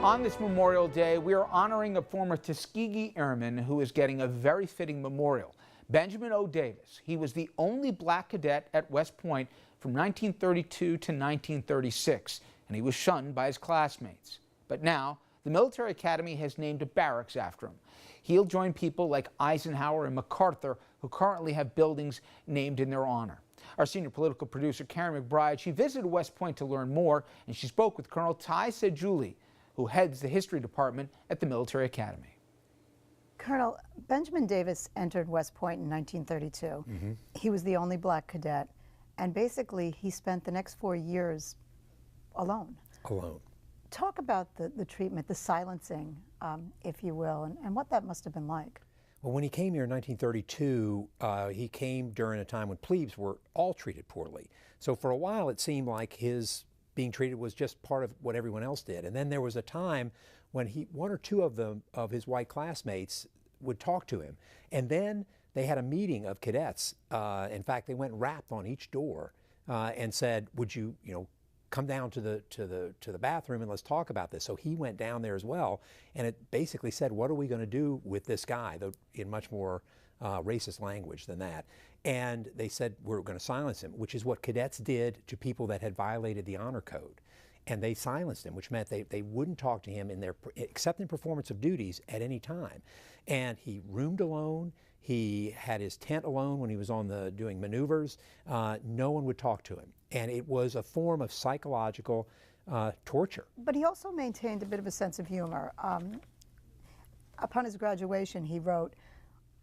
On this Memorial Day, we are honoring a former Tuskegee Airman who is getting a very fitting memorial. Benjamin O. Davis. He was the only black cadet at West Point from 1932 to 1936, and he was shunned by his classmates. But now, the military academy has named a barracks after him. He'll join people like Eisenhower and MacArthur, who currently have buildings named in their honor. Our senior political producer, Karen McBride, she visited West Point to learn more, and she spoke with Colonel SEIDULE, who heads the history department at the military academy. Colonel, Benjamin Davis entered West Point in 1932. He was the only black cadet, and basically he spent the next 4 years alone. Talk about the treatment, the silencing, if you will, and what that must have been like. Well, when he came here in 1932, he came during a time when plebes were all treated poorly. So for a while it seemed like his being treated was just part of what everyone else did. And then there was a time when one or two of his white classmates would talk to him. And then they had a meeting of cadets. In fact, they went and rapped on each door and said, would you, come down to the bathroom and let's talk about this. So he went down there as well, and it basically said, what are we going to do with this guy, though in much more racist language than that. And they said, we're going to silence him, which is what cadets did to people that had violated the honor code. And they silenced him, which meant they wouldn't talk to him except in performance of duties at any time. And he roomed alone. He had his tent alone when he was on doing maneuvers. No one would talk to him. And it was a form of psychological torture. But he also maintained a bit of a sense of humor. Upon his graduation, he wrote,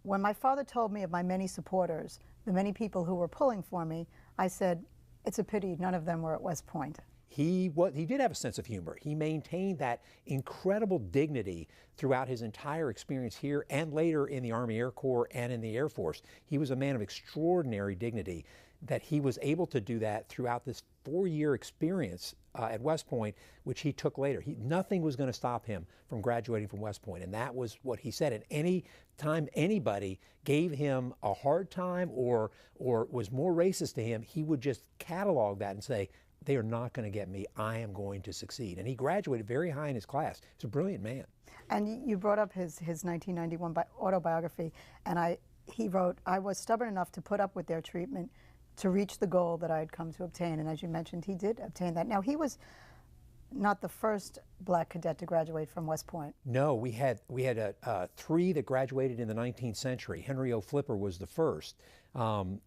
"When my father told me of my many supporters, the many people who were pulling for me, I said, it's a pity none of them were at West Point." He did have a sense of humor. He maintained that incredible dignity throughout his entire experience here and later in the Army Air Corps and in the Air Force. He was a man of extraordinary dignity, that he was able to do that throughout this 4-year experience at West Point, which he took later. Nothing was going to stop him from graduating from West Point, and that was what he said. And any time anybody gave him a hard time or was more racist to him, he would just catalog that and say, they are not going to get me. I am going to succeed. And he graduated very high in his class. He's a brilliant man. And you brought up his 1991 autobiography, and he wrote, "I was stubborn enough to put up with their treatment to reach the goal that I had come to obtain." And as you mentioned, he did obtain that. Now, he was not the first black cadet to graduate from West Point. No, we had 3 that graduated in the 19th century. Henry O. Flipper was the first, and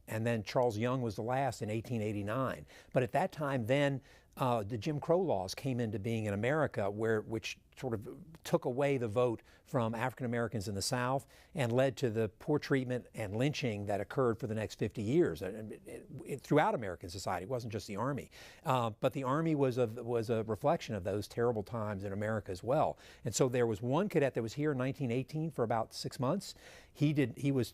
then Charles Young was the last in 1889. But at that time, then the Jim Crow laws came into being in America, which sort of took away the vote from African Americans in the South and led to the poor treatment and lynching that occurred for the next 50 years throughout American society. It wasn't just the Army, but the Army was a reflection of those terrible times in America as well. And so there was one cadet that was here in 1918 for about 6 months. He was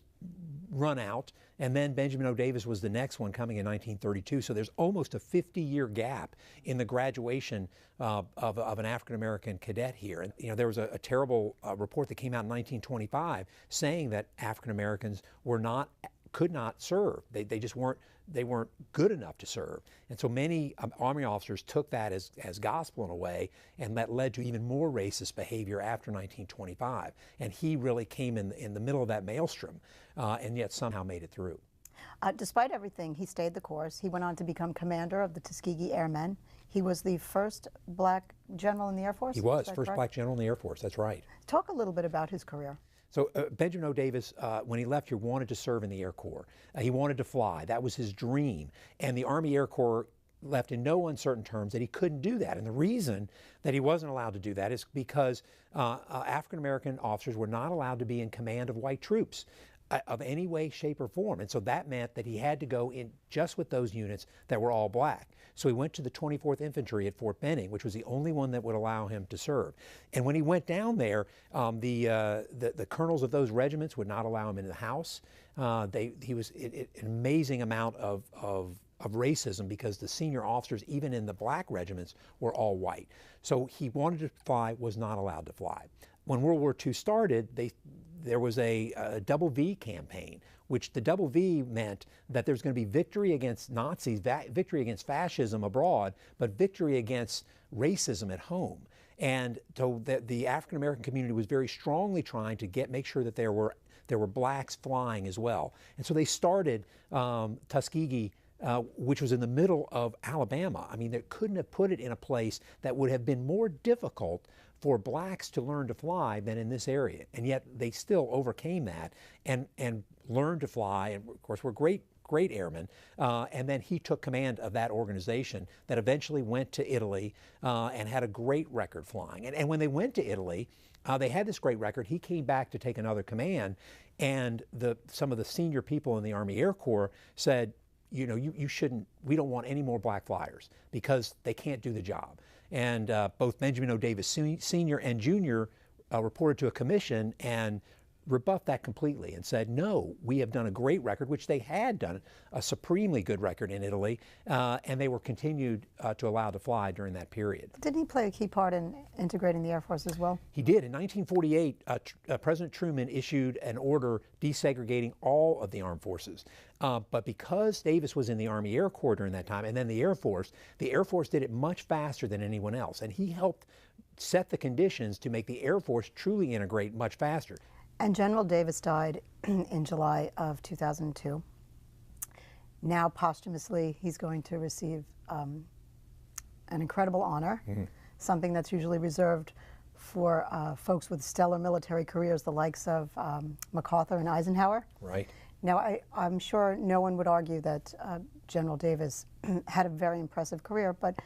run out, and then Benjamin O. Davis was the next one coming in 1932. So there's almost a 50-year gap in the graduation of an African-American cadet here. And there was a terrible report that came out in 1925 saying that African-Americans could not serve. They just weren't good enough to serve. And so many Army officers took that as gospel in a way, and that led to even more racist behavior after 1925. And he really came in the middle of that maelstrom, and yet somehow made it through. Despite everything, he stayed the course. He went on to become commander of the Tuskegee Airmen. He was the first black general in the Air Force? He was, first black general in the Air Force, that's right. Talk a little bit about his career. So Benjamin O. Davis, when he left here, wanted to serve in the Air Corps. He wanted to fly. That was his dream. And the Army Air Corps left in no uncertain terms that he couldn't do that. And the reason that he wasn't allowed to do that is because African-American officers were not allowed to be in command of white troops of any way, shape, or form. And so that meant that he had to go in just with those units that were all black. So he went to the 24th Infantry at Fort Benning, which was the only one that would allow him to serve. And when he went down there, the colonels of those regiments would not allow him into the house. He was an amazing amount of racism, because the senior officers, even in the black regiments, were all white. So he wanted to fly, was not allowed to fly. When World War II started, there was a double V campaign, which the double V meant that there's going to be victory against Nazis, victory against fascism abroad, but victory against racism at home. And so the African American community was very strongly trying to make sure that there were blacks flying as well. And so they started Tuskegee, which was in the middle of Alabama. I mean, they couldn't have put it in a place that would have been more difficult for blacks to learn to fly than in this area. And yet they still overcame that and learned to fly, and of course were great airmen. And then he took command of that organization that eventually went to Italy and had a great record flying. And when they went to Italy, they had this great record. He came back to take another command, and some of the senior people in the Army Air Corps said, you know, you shouldn't, we don't want any more black flyers because they can't do the job. And both Benjamin O. Davis Sr. and Jr. Reported to a commission and rebuffed that completely and said, no, we have done a great record, which they had done, a supremely good record in Italy, and they were continued to allow to fly during that period. Didn't he play a key part in integrating the Air Force as well? He did. In 1948, President Truman issued an order desegregating all of the armed forces. But because Davis was in the Army Air Corps during that time, and then the Air Force did it much faster than anyone else. And he helped set the conditions to make the Air Force truly integrate much faster. And General Davis died in July of 2002. Now, posthumously, he's going to receive an incredible honor, something that's usually reserved for folks with stellar military careers, the likes of MacArthur and Eisenhower. Right. Now, I'm sure no one would argue that General Davis had a very impressive career, but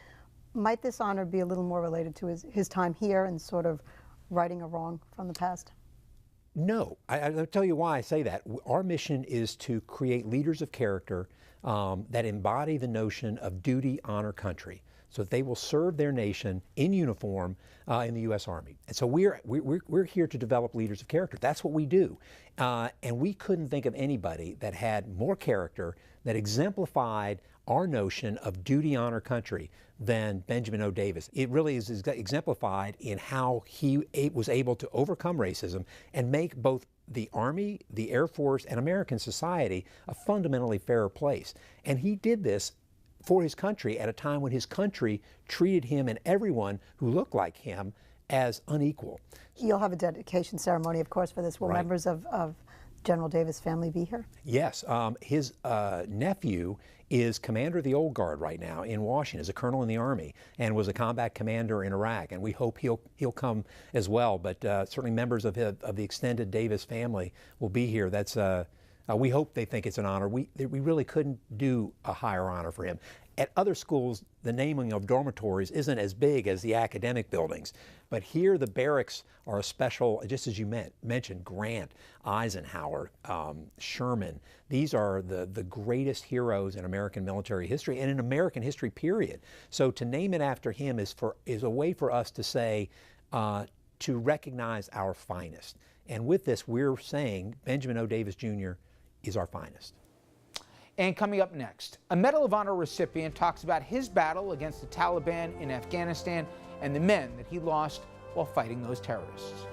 might this honor be a little more related to his time here and sort of righting a wrong from the past? No, I'll tell you why I say that. Our mission is to create leaders of character that embody the notion of duty, honor, country, so that they will serve their nation in uniform in the U.S. Army. And so we're here to develop leaders of character. That's what we do. And we couldn't think of anybody that had more character, that exemplified our notion of duty, honor, country than Benjamin O. Davis. It really is exemplified in how he was able to overcome racism and make both the Army, the Air Force, and American society a fundamentally fairer place. And he did this for his country at a time when his country treated him and everyone who looked like him as unequal. You'll have a dedication ceremony, of course, for this. Will members of General Davis' family be here? Yes. His nephew is commander of the Old Guard right now in Washington, is a colonel in the Army, and was a combat commander in Iraq. And we hope he'll come as well. But certainly members of the extended Davis family will be here. That's we hope they think it's an honor. We really couldn't do a higher honor for him. At other schools, the naming of dormitories isn't as big as the academic buildings. But here the barracks are a special, just as you mentioned, Grant, Eisenhower, Sherman. These are the greatest heroes in American military history and in American history, period. So to name it after him is a way for us to say, to recognize our finest. And with this, we're saying Benjamin O. Davis Jr. is our finest. And coming up next, a Medal of Honor recipient talks about his battle against the Taliban in Afghanistan and the men that he lost while fighting those terrorists.